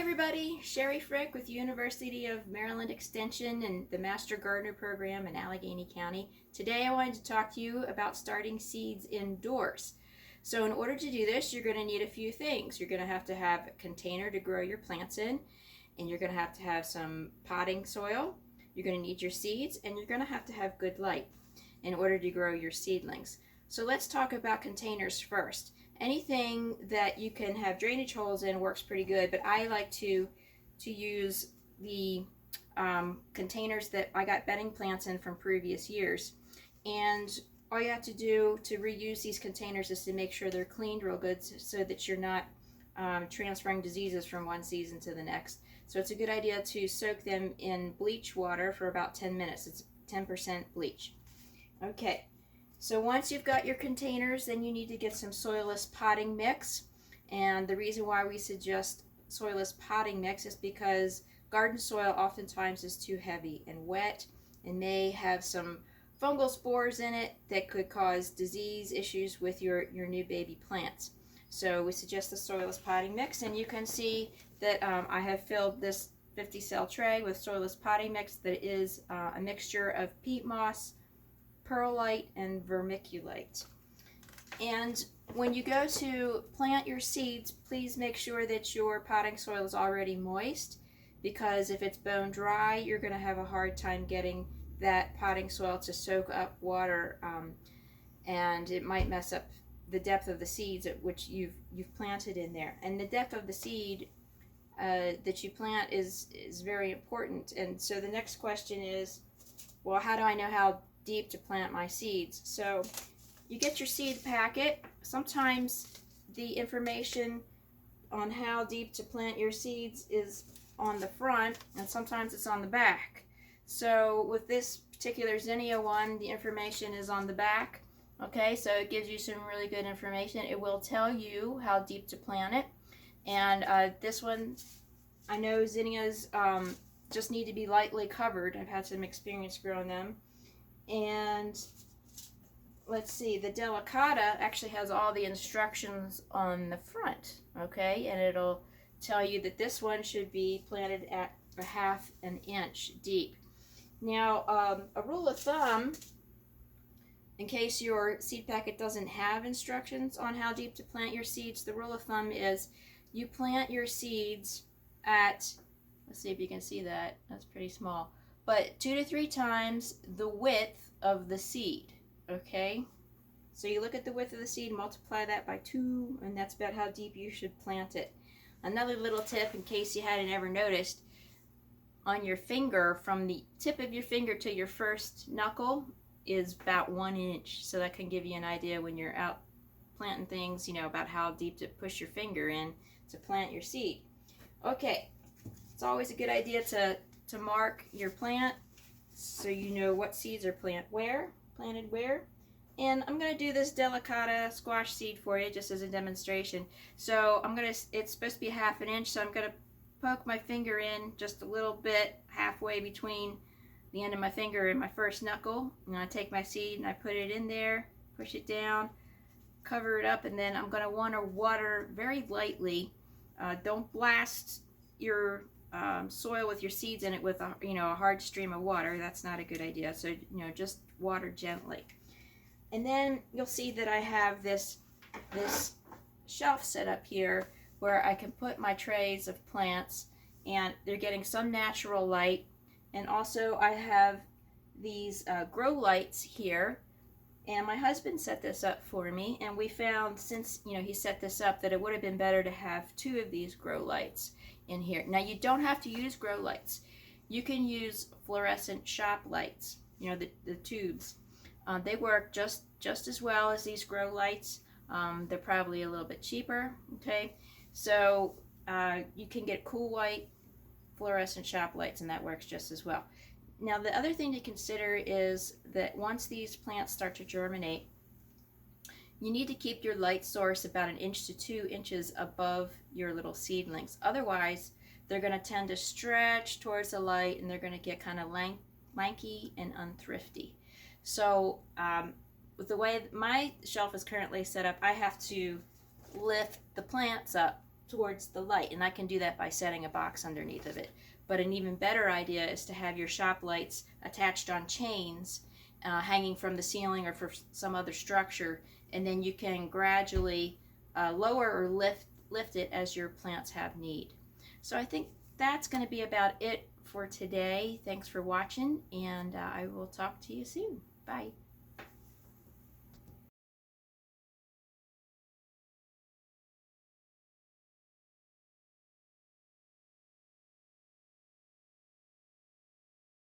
everybody, Sherry Frick with University of Maryland Extension and the Master Gardener Program in Allegheny County. Today I wanted to talk to you about starting seeds indoors. So in order to do this, you're going to need a few things. You're going to have a container to grow your plants in, and you're going to have some potting soil. You're going to need your seeds, and you're going to have good light in order to grow your seedlings. So let's talk about containers first. Anything that you can have drainage holes in works pretty good, but I like to use the containers that I got bedding plants in from previous years. And all you have to do to reuse these containers is to make sure they're cleaned real good so that you're not transferring diseases from one season to the next. So it's a good idea to soak them in bleach water for about 10 minutes. It's 10% bleach. Okay. So once you've got your containers, then you need to get some soilless potting mix. And the reason why we suggest soilless potting mix is because garden soil oftentimes is too heavy and wet and may have some fungal spores in it that could cause disease issues with your new baby plants. So we suggest the soilless potting mix, and you can see that I have filled this 50 cell tray with soilless potting mix that is a mixture of peat moss, perlite, and vermiculite. And when you go to plant your seeds, please make sure that your potting soil is already moist, because if it's bone dry, you're going to have a hard time getting that potting soil to soak up water, and it might mess up the depth of the seeds at which you've planted in there. And the depth of the seed that you plant is very important. And so the next question is, well, how do I know how deep to plant my seeds? So you get your seed packet. Sometimes the information on how deep to plant your seeds is on the front, and sometimes it's on the back. So with this particular zinnia one, the information is on the back. Okay, so it gives you some really good information. It will tell you how deep to plant it. And this one, I know zinnias just need to be lightly covered. I've had some experience growing them. And let's see, the delicata actually has all the instructions on the front, okay, and it'll tell you that this one should be planted at a ½ inch deep. Now, a rule of thumb, in case your seed packet doesn't have instructions on how deep to plant your seeds, the rule of thumb is you plant your seeds at, let's see if you can see that, that's pretty small, but 2 to 3 times the width of the seed, okay? So you look at the width of the seed, multiply that by 2, and that's about how deep you should plant it. Another little tip, in case you hadn't ever noticed, on your finger, from the tip of your finger to your first knuckle is about 1 inch. So that can give you an idea when you're out planting things, about how deep to push your finger in to plant your seed. Okay, it's always a good idea to mark your plant so you know what seeds are planted where. And I'm going to do this delicata squash seed for you just as a demonstration. So it's supposed to be ½ inch, so I'm going to poke my finger in just a little bit halfway between the end of my finger and my first knuckle. And I take my seed and I put it in there, push it down, cover it up, and then I'm going to want to water very lightly. Don't blast your soil with your seeds in it with a hard stream of water. That's not a good idea. So just water gently. And then you'll see that I have this shelf set up here where I can put my trays of plants, and they're getting some natural light. And also I have these grow lights here, and my husband set this up for me, and we found, since he set this up, that it would have been better to have 2 of these grow lights in here. Now, you don't have to use grow lights. You can use fluorescent shop lights, the tubes. They work just as well as these grow lights. They're probably a little bit cheaper, okay? So you can get cool white fluorescent shop lights, and that works just as well. Now, the other thing to consider is that once these plants start to germinate, you need to keep your light source about 1 inch to 2 inches above your little seedlings. Otherwise, they're going to tend to stretch towards the light, and they're going to get kind of lanky and unthrifty. So with the way my shelf is currently set up, I have to lift the plants up towards the light, and I can do that by setting a box underneath of it. But an even better idea is to have your shop lights attached on chains, hanging from the ceiling or from some other structure, and then you can gradually lower or lift it as your plants have need. So I think that's going to be about it for today. Thanks for watching, and I will talk to you soon. Bye.